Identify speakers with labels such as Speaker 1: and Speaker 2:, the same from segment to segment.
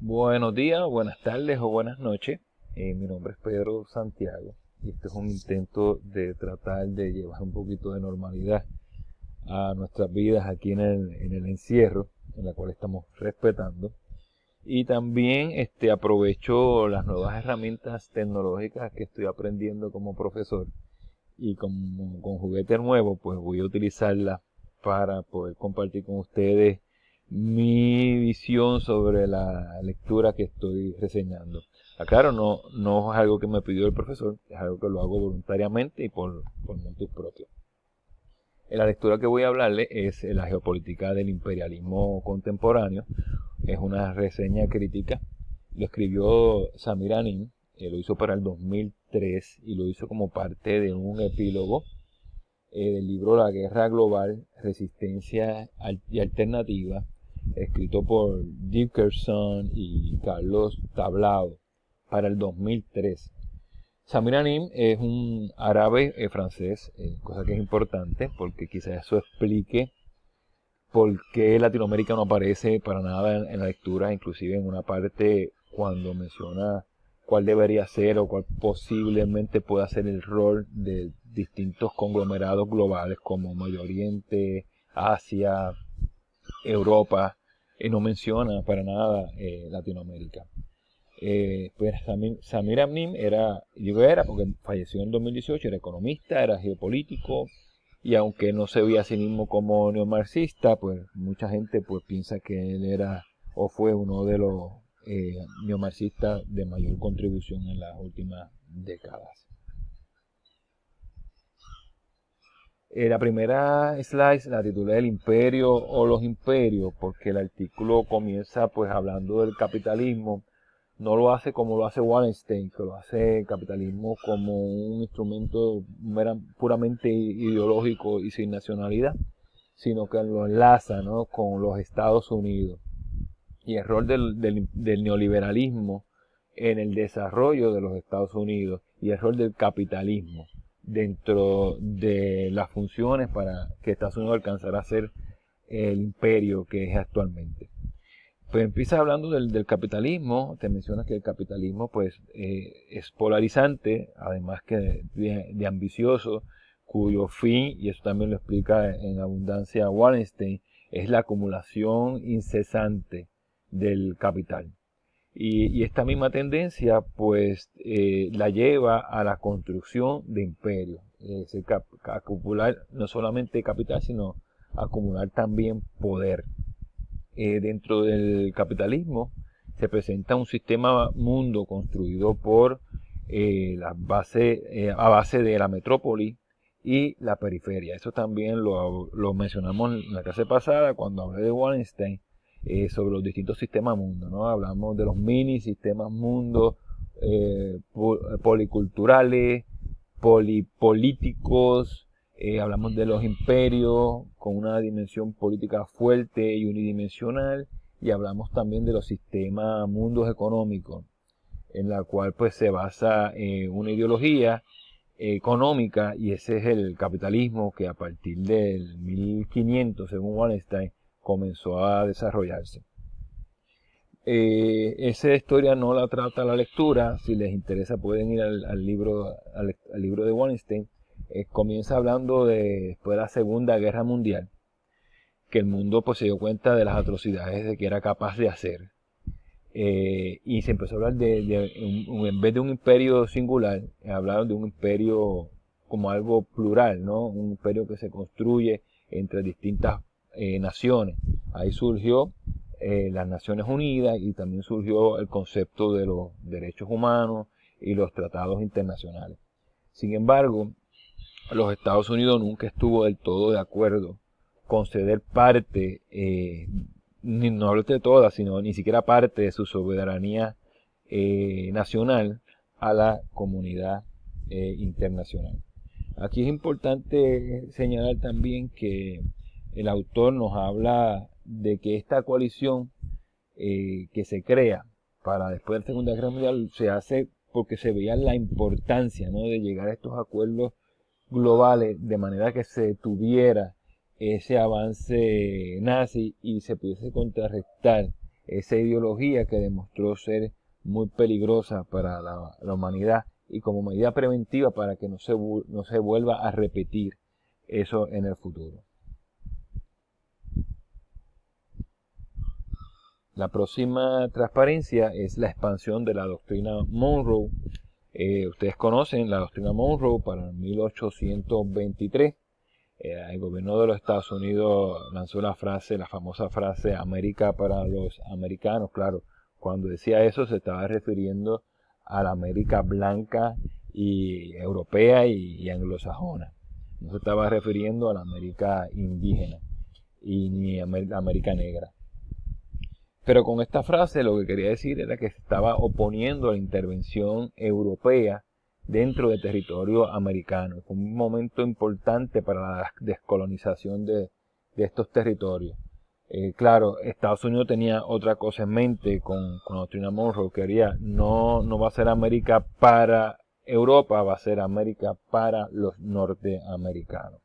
Speaker 1: Buenos días, buenas tardes o buenas noches. Mi nombre es Pedro Santiago y este es un intento de tratar de llevar un poquito de normalidad a nuestras vidas aquí en el encierro, en la cual estamos respetando. Y también aprovecho las nuevas herramientas tecnológicas que estoy aprendiendo como profesor y como con juguete nuevo, pues voy a utilizarlas para poder compartir con ustedes mi visión sobre la lectura que estoy reseñando. Aclaro, no es algo que me pidió el profesor, es algo que lo hago voluntariamente y por motivos propios. La lectura que voy a hablarle es la geopolítica del imperialismo contemporáneo. Es una reseña crítica. Lo escribió Samir Anim, lo hizo para el 2003 y lo hizo como parte de un epílogo del libro La Guerra Global, Resistencia y Alternativa, escrito por Dickerson y Carlos Tablao para el 2003. Samir Anim es un árabe francés, cosa que es importante porque quizás eso explique por qué Latinoamérica no aparece para nada en la lectura, inclusive en una parte cuando menciona cuál debería ser o cuál posiblemente pueda ser el rol de distintos conglomerados globales como Medio Oriente, Asia, Europa, no menciona para nada Latinoamérica. Pues Samir Anim era porque falleció en 2018, era economista, era geopolítico, y aunque no se veía a sí mismo como neomarxista, pues mucha gente pues piensa que él era o fue uno de los neomarxistas de mayor contribución en las últimas décadas. La primera slide la titulé El imperio o los imperios, porque el artículo comienza pues hablando del capitalismo. No lo hace como lo hace Wallenstein, que lo hace el capitalismo como un instrumento puramente ideológico y sin nacionalidad, sino que lo enlaza, ¿no?, con los Estados Unidos y el rol del neoliberalismo en el desarrollo de los Estados Unidos y el rol del capitalismo dentro de las funciones para que Estados Unidos alcanzara a ser el imperio que es actualmente. Pues empieza hablando del capitalismo, te mencionas que el capitalismo pues es polarizante, además que de ambicioso, cuyo fin, y eso también lo explica en abundancia Wallenstein, es la acumulación incesante del capital. Y esta misma tendencia pues la lleva a la construcción de imperios, es decir, acumular no solamente capital, sino acumular también poder. Dentro del capitalismo se presenta un sistema mundo construido por a base de la metrópoli y la periferia. Eso también lo mencionamos en la clase pasada cuando hablé de Wallenstein sobre los distintos sistemas mundo, ¿no? Hablamos de los mini sistemas mundo policulturales, polipolíticos. Hablamos de los imperios con una dimensión política fuerte y unidimensional, y hablamos también de los sistemas mundos económicos, en la cual pues se basa una ideología económica, y ese es el capitalismo que a partir del 1500, según Wallenstein, comenzó a desarrollarse. Esa historia no la trata la lectura. Si les interesa pueden ir al libro de Wallenstein. Comienza hablando después de la Segunda Guerra Mundial, que el mundo pues se dio cuenta de las atrocidades de que era capaz de hacer. Y se empezó a hablar en vez de un imperio singular, hablaron de un imperio como algo plural, ¿no? Un imperio que se construye entre distintas naciones. Ahí surgió las Naciones Unidas, y también surgió el concepto de los derechos humanos y los tratados internacionales. Sin embargo, los Estados Unidos nunca estuvo del todo de acuerdo con ceder parte, no hablo de toda, sino ni siquiera parte de su soberanía nacional a la comunidad internacional. Aquí es importante señalar también que el autor nos habla de que esta coalición que se crea para después de la Segunda Guerra Mundial se hace porque se veía la importancia, ¿no?, de llegar a estos acuerdos globales de manera que se tuviera ese avance nazi y se pudiese contrarrestar esa ideología que demostró ser muy peligrosa para la humanidad y como medida preventiva para que no se vuelva a repetir eso en el futuro. La próxima transparencia es la expansión de la doctrina Monroe. Ustedes conocen la doctrina Monroe para 1823. El gobierno de los Estados Unidos lanzó la famosa frase América para los americanos. Claro, cuando decía eso se estaba refiriendo a la América blanca y europea y anglosajona. No se estaba refiriendo a la América indígena y ni a la América negra. Pero con esta frase lo que quería decir era que se estaba oponiendo a la intervención europea dentro del territorio americano. Fue un momento importante para la descolonización de estos territorios. Claro, Estados Unidos tenía otra cosa en mente con la doctrina Monroe, que quería no va a ser América para Europa, va a ser América para los norteamericanos.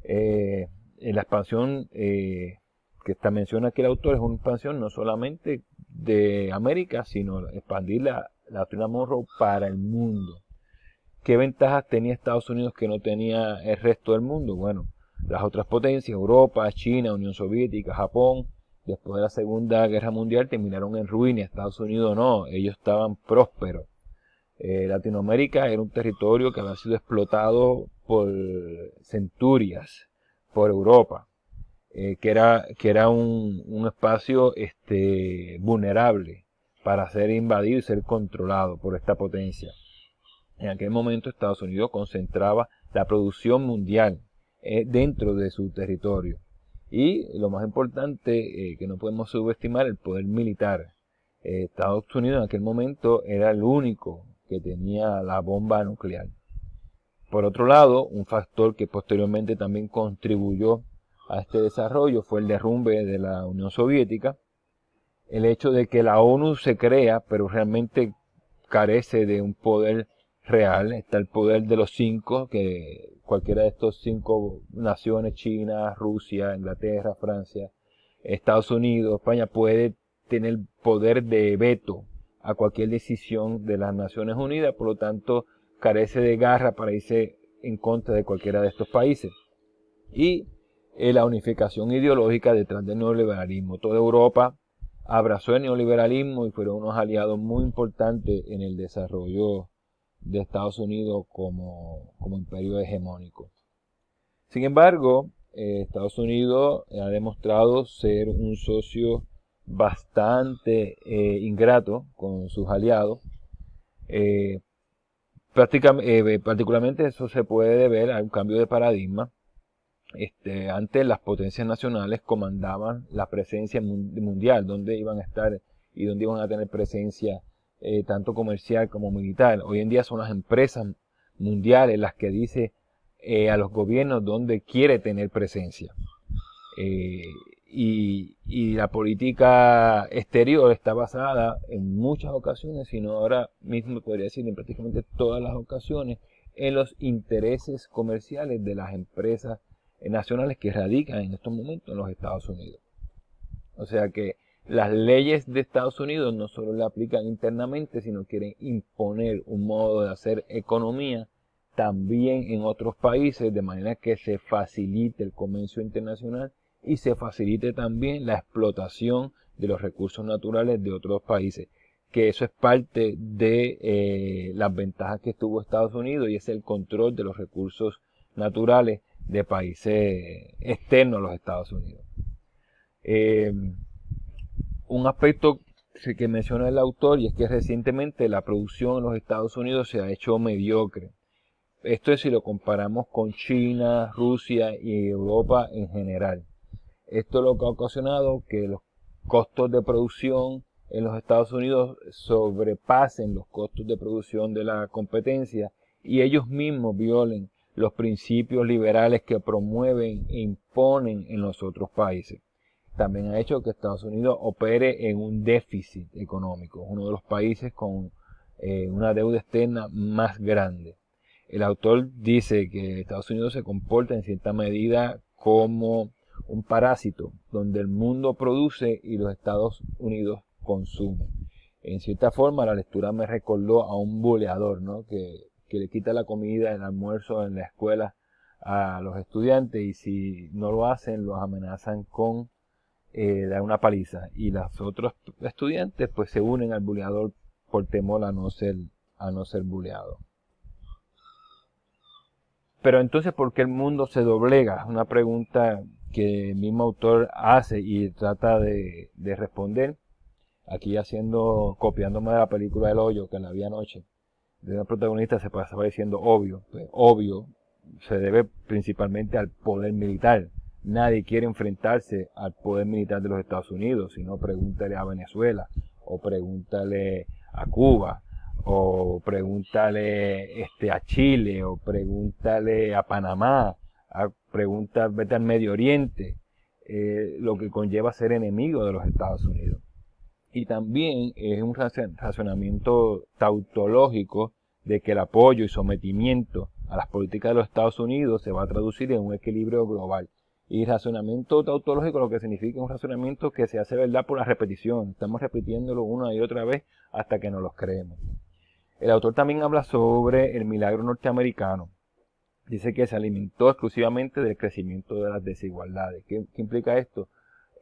Speaker 1: La expansión que menciona aquí el autor es una expansión no solamente de América, sino expandir la doctrina Monroe para el mundo. ¿Qué ventajas tenía Estados Unidos que no tenía el resto del mundo? Bueno, las otras potencias, Europa, China, Unión Soviética, Japón, después de la Segunda Guerra Mundial terminaron en ruina. Estados Unidos no, ellos estaban prósperos. Latinoamérica era un territorio que había sido explotado por centurias, por Europa. Que era un espacio vulnerable para ser invadido y ser controlado por esta potencia. En aquel momento Estados Unidos concentraba la producción mundial dentro de su territorio. Y lo más importante, que no podemos subestimar, el poder militar. Estados Unidos en aquel momento era el único que tenía la bomba nuclear. Por otro lado, un factor que posteriormente también contribuyó a este desarrollo fue el derrumbe de la Unión Soviética, el hecho de que la ONU se crea, pero realmente carece de un poder real. Está el poder de los 5, que cualquiera de estos 5 naciones, China, Rusia, Inglaterra, Francia, Estados Unidos, España, puede tener poder de veto a cualquier decisión de las Naciones Unidas, por lo tanto carece de garra para irse en contra de cualquiera de estos países. Y la unificación ideológica detrás del neoliberalismo. Toda Europa abrazó el neoliberalismo y fueron unos aliados muy importantes en el desarrollo de Estados Unidos como imperio hegemónico. Sin embargo, Estados Unidos ha demostrado ser un socio bastante ingrato con sus aliados. Particularmente eso se puede deber a un cambio de paradigma. Antes las potencias nacionales comandaban la presencia mundial, donde iban a estar y donde iban a tener presencia tanto comercial como militar. Hoy en día son las empresas mundiales las que dicen a los gobiernos dónde quiere tener presencia. Y la política exterior está basada en muchas ocasiones, sino ahora mismo podría decir en prácticamente todas las ocasiones, en los intereses comerciales de las empresas nacionales que radican en estos momentos en los Estados Unidos. O sea que las leyes de Estados Unidos no solo le aplican internamente, sino quieren imponer un modo de hacer economía también en otros países, de manera que se facilite el comercio internacional y se facilite también la explotación de los recursos naturales de otros países. Que eso es parte de las ventajas que tuvo Estados Unidos, y es el control de los recursos naturales de países externos a los Estados Unidos. Un aspecto que menciona el autor, y es que recientemente la producción en los Estados Unidos se ha hecho mediocre. Esto es si lo comparamos con China, Rusia y Europa en general. Esto es lo que ha ocasionado que los costos de producción en los Estados Unidos sobrepasen los costos de producción de la competencia y ellos mismos violen los principios liberales que promueven e imponen en los otros países. También ha hecho que Estados Unidos opere en un déficit económico, uno de los países con una deuda externa más grande. El autor dice que Estados Unidos se comporta en cierta medida como un parásito donde el mundo produce y los Estados Unidos consumen. En cierta forma, la lectura me recordó a un buleador, ¿no? Que le quita la comida, el almuerzo en la escuela a los estudiantes, y si no lo hacen, los amenazan con dar una paliza. Y los otros estudiantes pues se unen al buleador por temor a no ser buleado. Pero entonces, ¿por qué el mundo se doblega? Es una pregunta que el mismo autor hace y trata de responder. Aquí copiándome de la película El Hoyo, que la vi anoche, de una protagonista se pasaba diciendo obvio. Pues, obvio se debe principalmente al poder militar. Nadie quiere enfrentarse al poder militar de los Estados Unidos, sino pregúntale a Venezuela, o pregúntale a Cuba, o pregúntale a Chile, o pregúntale a Panamá, vete al Medio Oriente, lo que conlleva ser enemigo de los Estados Unidos. Y también es un razonamiento tautológico de que el apoyo y sometimiento a las políticas de los Estados Unidos se va a traducir en un equilibrio global. Y razonamiento tautológico lo que significa es un razonamiento que se hace verdad por la repetición. Estamos repitiéndolo una y otra vez hasta que nos los creemos. El autor también habla sobre el milagro norteamericano. Dice que se alimentó exclusivamente del crecimiento de las desigualdades. ¿Qué implica esto?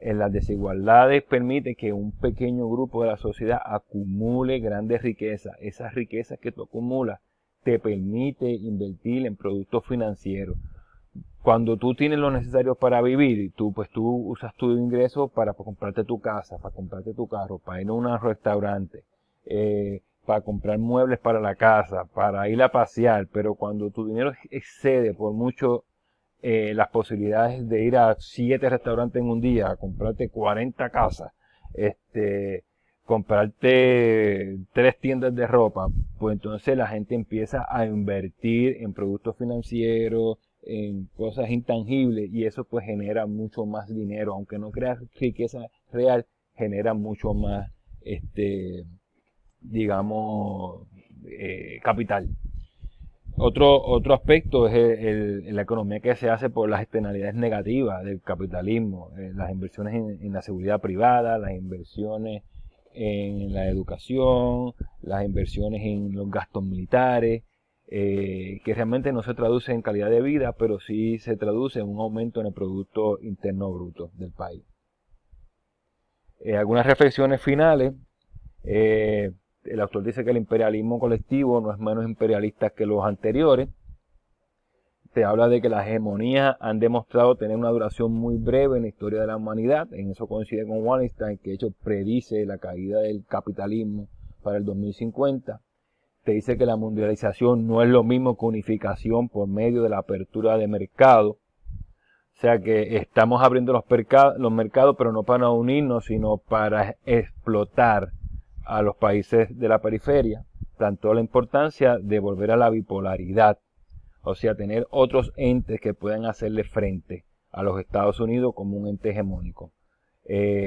Speaker 1: Las desigualdades permiten que un pequeño grupo de la sociedad acumule grandes riquezas. Esas riquezas que tú acumulas te permite invertir en productos financieros. Cuando tú tienes lo necesario para vivir, tú usas tu ingreso para comprarte tu casa, para comprarte tu carro, para ir a un restaurante, para comprar muebles para la casa, para ir a pasear. Pero cuando tu dinero excede por mucho las posibilidades de ir a 7 restaurantes en un día, comprarte 40 casas, comprarte 3 tiendas de ropa, pues entonces la gente empieza a invertir en productos financieros, en cosas intangibles, y eso pues genera mucho más dinero. Aunque no crea riqueza real, genera mucho más, capital. Otro aspecto es la economía que se hace por las externalidades negativas del capitalismo, las inversiones en la seguridad privada, las inversiones en la educación, las inversiones en los gastos militares, que realmente no se traduce en calidad de vida, pero sí se traduce en un aumento en el Producto Interno Bruto del país. Algunas reflexiones finales. El autor dice que el imperialismo colectivo no es menos imperialista que los anteriores. Te habla de que las hegemonías han demostrado tener una duración muy breve en la historia de la humanidad. En eso coincide con Wallenstein, que de hecho predice la caída del capitalismo para el 2050. Te dice que la mundialización no es lo mismo que unificación por medio de la apertura de mercado. O sea que estamos abriendo los mercados, pero no para unirnos, sino para explotar a los países de la periferia. Tanto la importancia de volver a la bipolaridad, o sea, tener otros entes que puedan hacerle frente a los Estados Unidos como un ente hegemónico,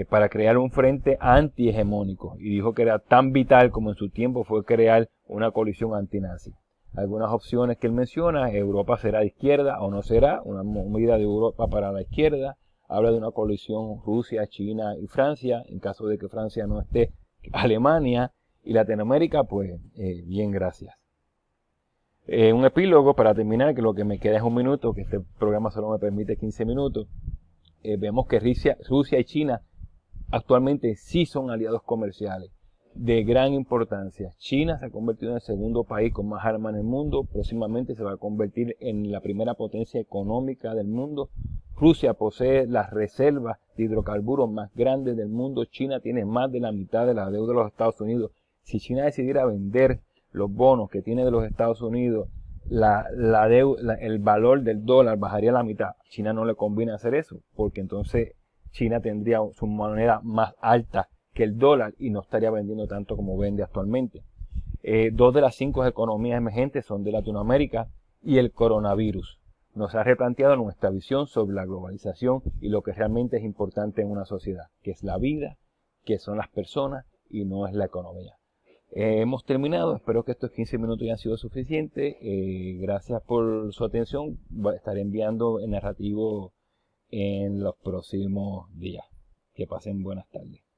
Speaker 1: para crear un frente antihegemónico. Y dijo que era tan vital como en su tiempo fue crear una coalición antinazi. Algunas opciones que él menciona: Europa será de izquierda o no será, una movida de Europa para la izquierda. Habla de una coalición Rusia, China y Francia, en caso de que Francia no esté, Alemania, y Latinoamérica, pues bien, gracias. Un epílogo para terminar, que lo que me queda es un minuto, que este programa solo me permite 15 minutos. Vemos que Rusia y China actualmente sí son aliados comerciales de gran importancia. China se ha convertido en el segundo país con más armas en el mundo. Próximamente se va a convertir en la primera potencia económica del mundo. Rusia posee las reservas de hidrocarburos más grandes del mundo. China tiene más de la mitad de la deuda de los Estados Unidos. Si China decidiera vender los bonos que tiene de los Estados Unidos, el valor del dólar bajaría a la mitad. A China no le conviene hacer eso, porque entonces China tendría su moneda más alta que el dólar y no estaría vendiendo tanto como vende actualmente. 2 de las 5 economías emergentes son de Latinoamérica, y el coronavirus nos ha replanteado nuestra visión sobre la globalización y lo que realmente es importante en una sociedad, que es la vida, que son las personas y no es la economía. Hemos terminado. Espero que estos 15 minutos hayan sido suficientes. Gracias por su atención. Estaré enviando el narrativo en los próximos días. Que pasen buenas tardes.